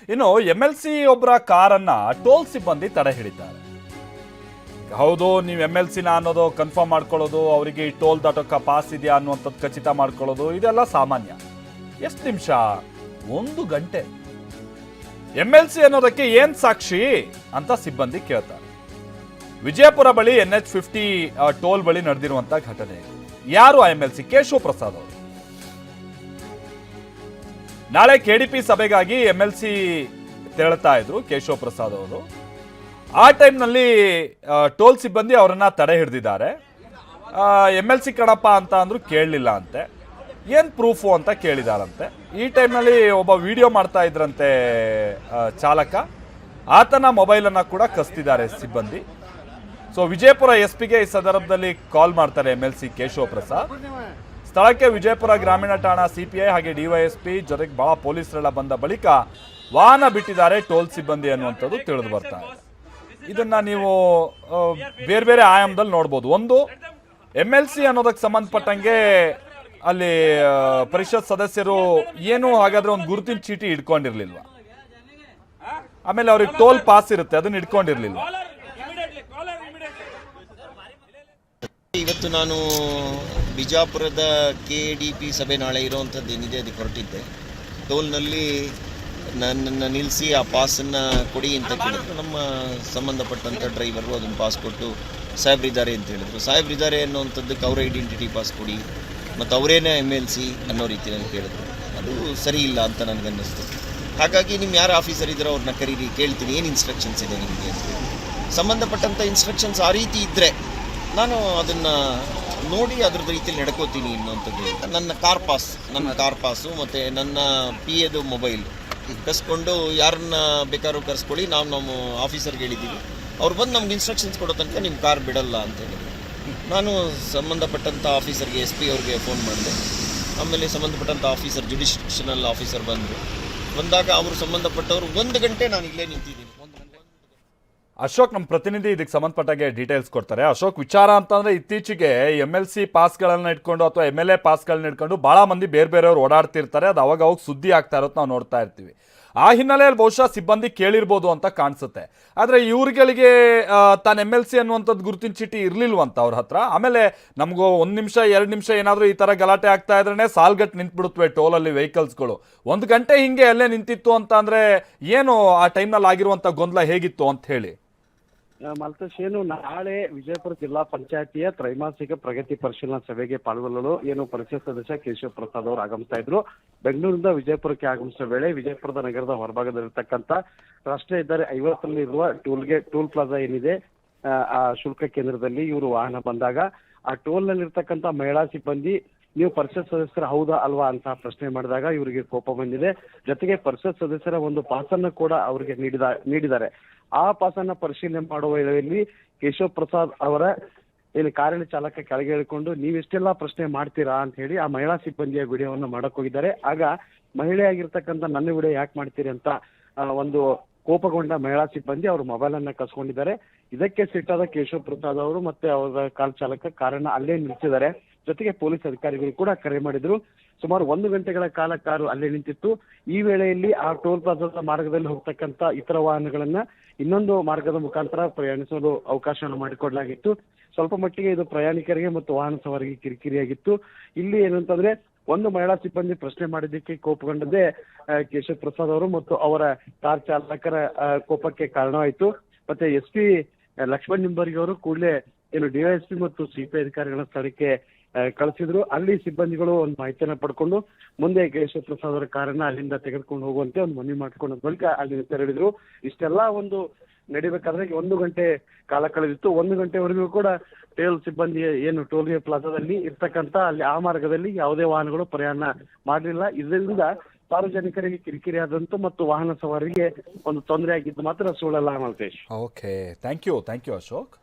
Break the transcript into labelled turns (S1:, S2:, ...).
S1: ಇನ್ನು MLC ಒಬ್ಬರ ಕಾರನ್ನ ಟೋಲ್ ಸಿಬ್ಬಂದಿ ತಡೆ ಹಿಡಿದ್ದಾರೆ. ಹೌದು, ನೀವು MLC ನ ಅನ್ನೋದು ಕನ್ಫರ್ಮ್ ಮಾಡ್ಕೊಳ್ಳೋದು, ಅವರಿಗೆ ಈ ಟೋಲ್ ದಾಟೋಕ ಪಾಸ್ ಇದೆಯಾ ಅನ್ನುವಂಥದ್ದು ಖಚಿತ ಮಾಡ್ಕೊಳ್ಳೋದು ಇದೆಲ್ಲ ಸಾಮಾನ್ಯ. ಎಷ್ಟು ನಿಮಿಷ? 1 ಗಂಟೆ. MLC ಅನ್ನೋದಕ್ಕೆ ಏನ್ ಸಾಕ್ಷಿ ಅಂತ ಸಿಬ್ಬಂದಿ ಕೇಳ್ತಾರೆ. ವಿಜಯಪುರ ಬಳಿ NH50 ಟೋಲ್ ಬಳಿ ನಡೆದಿರುವಂತಹ ಘಟನೆ. ಯಾರು MLC? ಕೇಶವ್ ಪ್ರಸಾದ್ ಅವರು. ನಾಳೆ KDP ಸಭೆಗಾಗಿ MLC ತೆರಳುತ್ತಾ ಇದ್ರು ಕೇಶವ್ ಪ್ರಸಾದ್ ಅವರು. ಆ ಟೈಮ್ನಲ್ಲಿ ಟೋಲ್ ಸಿಬ್ಬಂದಿ ಅವರನ್ನ ತಡೆ ಹಿಡಿದಿದ್ದಾರೆ. MLC ಕಣಪ್ಪ ಅಂತ ಅಂದ್ರು, ಕೇಳಲಿಲ್ಲ ಅಂತೆ. ಏನ್ ಪ್ರೂಫು ಅಂತ ಕೇಳಿದಾರಂತೆ. ಈ ಟೈಮ್ನಲ್ಲಿ ಒಬ್ಬ ವಿಡಿಯೋ ಮಾಡ್ತಾ ಇದ್ರಂತೆ ಚಾಲಕ, ಆತನ ಮೊಬೈಲನ್ನು ಕೂಡ ಕಸ್ತಿದ್ದಾರೆ ಸಿಬ್ಬಂದಿ. ಸೊ ವಿಜಯಪುರ SP ಗೆ ಈ ಸಂದರ್ಭದಲ್ಲಿ ಕಾಲ್ ಮಾಡ್ತಾರೆ MLC ಕೇಶವ್ ಪ್ರಸಾದ್. ಸ್ಥಳಕ್ಕೆ ವಿಜಯಪುರ ಗ್ರಾಮೀಣ ಠಾಣಾ CPI ಹಾಗೆ DYSP ಜೊತೆಗೆ ಬಹಳ ಪೊಲೀಸರೆಲ್ಲ ಬಂದ ಬಳಿಕ ವಾಹನ ಬಿಟ್ಟಿದ್ದಾರೆ ಟೋಲ್ ಸಿಬ್ಬಂದಿ ಅನ್ನುವಂಥದ್ದು ತಿಳಿದು ಬರ್ತಾ ಇದೆ. ಇದನ್ನ ನೀವು ಬೇರೆ ಬೇರೆ ಆಯಾಮದಲ್ಲಿ ನೋಡ್ಬೋದು. ಒಂದು, MLC ಅನ್ನೋದಕ್ಕೆ ಸಂಬಂಧಪಟ್ಟಂಗೆ ಅಲ್ಲಿ ಪರಿಷತ್ ಸದಸ್ಯರು ಏನು ಹಾಗಾದ್ರೆ ಒಂದು ಗುರುತಿನ ಚೀಟಿ ಇಟ್ಕೊಂಡಿರ್ಲಿಲ್ವಾ? ಆಮೇಲೆ ಅವ್ರಿಗೆ ಟೋಲ್ ಪಾಸ್ ಇರುತ್ತೆ, ಅದನ್ನ ಇಟ್ಕೊಂಡಿರ್ಲಿಲ್ವಾ?
S2: ಇವತ್ತು ನಾನು ಬಿಜಾಪುರದ KDP ಸಭೆ ನಾಳೆ ಇರುವಂಥದ್ದು ಏನಿದೆ ಅದಕ್ಕೆ ಹೊರಟಿದ್ದೆ. ಟೋಲ್ನಲ್ಲಿ ನನ್ನನ್ನು ನಿಲ್ಲಿಸಿ ಆ ಪಾಸನ್ನು ಕೊಡಿ ಅಂತ ಕೇಳಿದ್ರು. ನಮ್ಮ ಸಂಬಂಧಪಟ್ಟಂಥ ಡ್ರೈವರು ಅದನ್ನು ಪಾಸ್ ಕೊಟ್ಟು ಸಾಹೇಬ್ರಿದ್ದಾರೆ ಅಂತ ಹೇಳಿದ್ರು. ಸಾಹೇಬ್ರಿದ್ದಾರೆ ಅನ್ನೋವಂಥದ್ದಕ್ಕೆ ಅವರ ಐಡೆಂಟಿಟಿ ಪಾಸ್ ಕೊಡಿ ಮತ್ತು ಅವರೇನೇ MLC ಅನ್ನೋ ರೀತಿಯಲ್ಲಿ ಕೇಳಿದ್ರು. ಅದು ಸರಿ ಇಲ್ಲ ಅಂತ ನನಗನ್ನಿಸ್ತು. ಹಾಗಾಗಿ ನಿಮ್ಮ ಯಾರು ಆಫೀಸರ್ ಇದ್ದಾರೋ ಅವ್ರನ್ನ ಕರೀರಿ, ಕೇಳ್ತೀನಿ ಏನು ಇನ್ಸ್ಟ್ರಕ್ಷನ್ಸ್ ಇದೆ ನಿಮಗೆ ಅಂತೇಳಿ. ಸಂಬಂಧಪಟ್ಟಂಥ ಇನ್ಸ್ಟ್ರಕ್ಷನ್ಸ್ ಆ ರೀತಿ ಇದ್ದರೆ ನಾನು ಅದನ್ನು ನೋಡಿ ಅದ್ರದ್ದು ರೀತಿಯಲ್ಲಿ ನಡ್ಕೋತೀನಿ ಅನ್ನೋಂಥದ್ದು. ನನ್ನ ಕಾರ್ ಪಾಸು ಮತ್ತು ನನ್ನ PAದು ಮೊಬೈಲ್ ಕಸ್ಕೊಂಡು ಯಾರನ್ನ ಬೇಕಾದ್ರೂ ಕರೆಸ್ಕೊಳ್ಳಿ, ನಾವು ನಮ್ಮ ಆಫೀಸರ್ಗೆ ಹೇಳಿದ್ದೀವಿ, ಅವ್ರು ಬಂದು ನಮ್ಗೆ ಇನ್ಸ್ಟ್ರಕ್ಷನ್ಸ್ ಕೊಡೋ ತನಕ ನಿಮ್ಮ ಕಾರ್ ಬಿಡಲ್ಲ ಅಂತ ಹೇಳಿದ್ರು. ನಾನು ಸಂಬಂಧಪಟ್ಟಂಥ ಆಫೀಸರ್ಗೆ SP ಅವ್ರಿಗೆ ಫೋನ್ ಮಾಡಿದೆ. ಆಮೇಲೆ ಸಂಬಂಧಪಟ್ಟಂಥ ಆಫೀಸರ್ ಜುಡಿಷನಲ್ ಆಫೀಸರ್ ಬಂದಾಗ ಅವರು ಸಂಬಂಧಪಟ್ಟವರು 1 ಗಂಟೆ ನಾನು ಇಲ್ಲೇ ನಿಂತಿದ್ದೀನಿ.
S1: ಅಶೋಕ್ ನಮ್ಮ ಪ್ರತಿನಿಧಿ ಇದಕ್ಕೆ ಸಂಬಂಧಪಟ್ಟಾಗೆ ಡೀಟೇಲ್ಸ್ ಕೊಡ್ತಾರೆ. ಅಶೋಕ್, ವಿಚಾರ ಅಂತಂದ್ರೆ ಇತ್ತೀಚೆಗೆ MLC ಪಾಸ್ಗಳನ್ನ ಇಟ್ಕೊಂಡು ಅಥವಾ MLA ಪಾಸ್ಗಳನ್ನ ಇಟ್ಕೊಂಡು ಬಹಳ ಮಂದಿ ಬೇರೆ ಬೇರೆಯವ್ರು ಓಡಾಡ್ತಿರ್ತಾರೆ. ಅದು ಅವಾಗ ಸುದ್ದಿ ಆಗ್ತಾ ಇರೋದು ನಾವು ನೋಡ್ತಾ ಇರ್ತೀವಿ. ಆ ಹಿನ್ನೆಲೆಯಲ್ಲಿ ಬಹುಶಃ ಸಿಬ್ಬಂದಿ ಕೇಳಿರ್ಬೋದು ಅಂತ ಕಾಣಿಸುತ್ತೆ. ಆದರೆ ಇವ್ರುಗಳಿಗೆ ತಾನು MLC ಅನ್ನುವಂಥದ್ದು ಗುರುತಿನ ಚೀಟಿ ಇರಲಿಲ್ವಂತ ಅವ್ರ ಹತ್ರ. ಆಮೇಲೆ ನಮಗೂ 1 ನಿಮಿಷ 2 ನಿಮಿಷ ಏನಾದರೂ ಈ ಥರ ಗಲಾಟೆ ಆಗ್ತಾ ಇದ್ರೇ ಸಾಲ್ಗಟ್ಟು ನಿಂತ್ಬಿಡುತ್ತವೆ ಟೋಲಲ್ಲಿ ವೆಹಿಕಲ್ಸ್ಗಳು. 1 ಗಂಟೆ ಹಿಂಗೆ ಅಲ್ಲೇ ನಿಂತಿತ್ತು ಅಂತ ಅಂದರೆ ಏನು ಆ ಟೈಮ್ನಲ್ಲಿ ಆಗಿರುವಂಥ ಗೊಂದಲ ಹೇಗಿತ್ತು ಅಂತ ಹೇಳಿ?
S3: ಮಲ್ತೇಶ್, ಏನು ನಾಳೆ ವಿಜಯಪುರ ಜಿಲ್ಲಾ ಪಂಚಾಯತಿಯ ತ್ರೈಮಾಸಿಕ ಪ್ರಗತಿ ಪರಿಶೀಲನಾ ಸಭೆಗೆ ಪಾಲ್ಗೊಳ್ಳಲು ಪರಿಷತ್ ಸದಸ್ಯ ಕೇಶವ್ ಪ್ರಸಾದ್ ಅವರು ಆಗಮಿಸ್ತಾ ಇದ್ರು. ಬೆಂಗಳೂರಿನಿಂದ ವಿಜಯಪುರಕ್ಕೆ ಆಗಮಿಸಿದ ವೇಳೆ ವಿಜಯಪುರದ ನಗರದ ಹೊರಭಾಗದಲ್ಲಿರ್ತಕ್ಕಂಥ ರಾಷ್ಟ್ರೀಯ ಹೆದ್ದಾರಿ 50ರಲ್ಲಿ ಇರುವ ಟೋಲ್ ಪ್ಲಾಜಾ ಏನಿದೆ ಆ ಶುಲ್ಕ ಕೇಂದ್ರದಲ್ಲಿ ಇವರು ವಾಹನ ಬಂದಾಗ ಆ ಟೋಲ್ ನಲ್ಲಿ ಇರ್ತಕ್ಕಂಥ ಮಹಿಳಾ ಸಿಬ್ಬಂದಿ ನೀವು ಪರಿಷತ್ ಸದಸ್ಯರ ಹೌದಾ ಅಲ್ವಾ ಅಂತ ಪ್ರಶ್ನೆ ಮಾಡಿದಾಗ ಇವರಿಗೆ ಕೋಪ ಬಂದಿದೆ. ಜೊತೆಗೆ ಪರಿಷತ್ ಸದಸ್ಯರ ಒಂದು ಪಾಸನ್ನು ಕೂಡ ಅವರಿಗೆ ನೀಡಿದ್ದಾರೆ. ಆ ಪಾಸನ್ನ ಪರಿಶೀಲನೆ ಮಾಡುವ ವೇಳೆಯಲ್ಲಿ ಕೇಶವ್ ಪ್ರಸಾದ್ ಅವರ ಕಾರಿನ ಚಾಲಕ ಕೆಳಗೆ ಇಳಿಕೊಂಡು ನೀವೆಷ್ಟೆಲ್ಲಾ ಪ್ರಶ್ನೆ ಮಾಡ್ತೀರಾ ಅಂತ ಹೇಳಿ ಆ ಮಹಿಳಾ ಸಿಬ್ಬಂದಿಯ ವಿಡಿಯೋವನ್ನು ಮಾಡಕ್ ಹೋಗಿದ್ದಾರೆ. ಆಗ ಮಹಿಳೆಯಾಗಿರ್ತಕ್ಕಂಥ ನನ್ನ ವಿಡಿಯೋ ಯಾಕೆ ಮಾಡ್ತೀರಿ ಅಂತ ಒಂದು ಕೋಪಗೊಂಡ ಮಹಿಳಾ ಸಿಬ್ಬಂದಿ ಅವ್ರ ಮೊಬೈಲ್ ಅನ್ನ ಕಸ್ಕೊಂಡಿದ್ದಾರೆ. ಇದಕ್ಕೆ ಸಿಟ್ಟಾದ ಕೇಶವ್ ಪ್ರಸಾದ್ ಅವರು ಮತ್ತೆ ಅವರ ಕಾರ್ ಚಾಲಕ ಕಾರನ್ನ ಅಲ್ಲೇ ನಿಲ್ಲಿಸಿದ್ದಾರೆ. ಜೊತೆಗೆ ಪೊಲೀಸ್ ಅಧಿಕಾರಿಗಳು ಕೂಡ ಕರೆ ಮಾಡಿದ್ರು. ಸುಮಾರು 1 ಗಂಟೆಗಳ ಕಾಲ ಕಾರು ಅಲ್ಲೇ ನಿಂತಿತ್ತು. ಈ ವೇಳೆಯಲ್ಲಿ ಆ ಟೋಲ್ ಪ್ಲಾಜಾದ ಮಾರ್ಗದಲ್ಲಿ ಹೋಗ್ತಕ್ಕಂಥ ಇತರ ವಾಹನಗಳನ್ನ ಇನ್ನೊಂದು ಮಾರ್ಗದ ಮುಖಾಂತರ ಪ್ರಯಾಣಿಸಲು ಅವಕಾಶವನ್ನು ಮಾಡಿಕೊಡಲಾಗಿತ್ತು. ಸ್ವಲ್ಪ ಮಟ್ಟಿಗೆ ಇದು ಪ್ರಯಾಣಿಕರಿಗೆ ಮತ್ತು ವಾಹನ ಸವಾರಿಗೆ ಕಿರಿಕಿರಿಯಾಗಿತ್ತು. ಇಲ್ಲಿ ಏನಂತಂದ್ರೆ ಒಂದು ಮಹಿಳಾ ಸಿಬ್ಬಂದಿ ಪ್ರಶ್ನೆ ಮಾಡಿದ್ದಕ್ಕೆ ಕೋಪಗೊಂಡದ್ದೇ ಕೇಶವ್ ಪ್ರಸಾದ್ ಅವರು ಮತ್ತು ಅವರ ಕಾರ್ ಚಾಲಕರ ಕೋಪಕ್ಕೆ ಕಾರಣವಾಯಿತು. ಮತ್ತೆ SP ಲಕ್ಷ್ಮಣ್ ನಿಂಬರ್ಗಿ ಅವರು ಕೂಡಲೇ DYSP ಮತ್ತು CPI ಅಧಿಕಾರಿಗಳ ಸ್ಥಳಕ್ಕೆ ಕಳಿಸಿದ್ರು. ಅಲ್ಲಿ ಸಿಬ್ಬಂದಿಗಳು ಒಂದು ಮಾಹಿತಿಯನ್ನ ಪಡ್ಕೊಂಡು ಮುಂದೆ ಕೇಶವ್ ಪ್ರಸಾದ್ ಅವರ ಕಾರನ್ನ ಅಲ್ಲಿಂದ ತೆಗೆದುಕೊಂಡು ಹೋಗುವಂತೆ ಒಂದು ಮನವಿ ಮಾಡಿಕೊಂಡ ಬಳಿಕ ಅಲ್ಲಿ ತೆರಳಿದ್ರು. ಇಷ್ಟೆಲ್ಲಾ ಒಂದು ನಡಿಬೇಕಾದ್ರೆ 1 ಗಂಟೆ ಕಾಲ ಕಳೆದಿತ್ತು. 1 ಗಂಟೆವರೆಗೂ ಕೂಡ ಟೋಲ್ ಸಿಬ್ಬಂದಿ ಟೋಲ್ ಪ್ಲಾಜಾದಲ್ಲಿ ಇರ್ತಕ್ಕಂಥ ಅಲ್ಲಿ ಆ ಮಾರ್ಗದಲ್ಲಿ ಯಾವುದೇ ವಾಹನಗಳು ಪ್ರಯಾಣ ಮಾಡಲಿಲ್ಲ. ಇದರಿಂದ ಸಾರ್ವಜನಿಕರಿಗೆ ಕಿರಿಕಿರಿ ಆದಂತು ಮತ್ತು ವಾಹನ ಸವಾರಿಗೆ ಒಂದು ತೊಂದರೆ ಆಗಿದ್ದು ಮಾತ್ರ ಸುಳ್ಳಲ್ಲ Maltesh.
S1: Okay, thank you Ashok.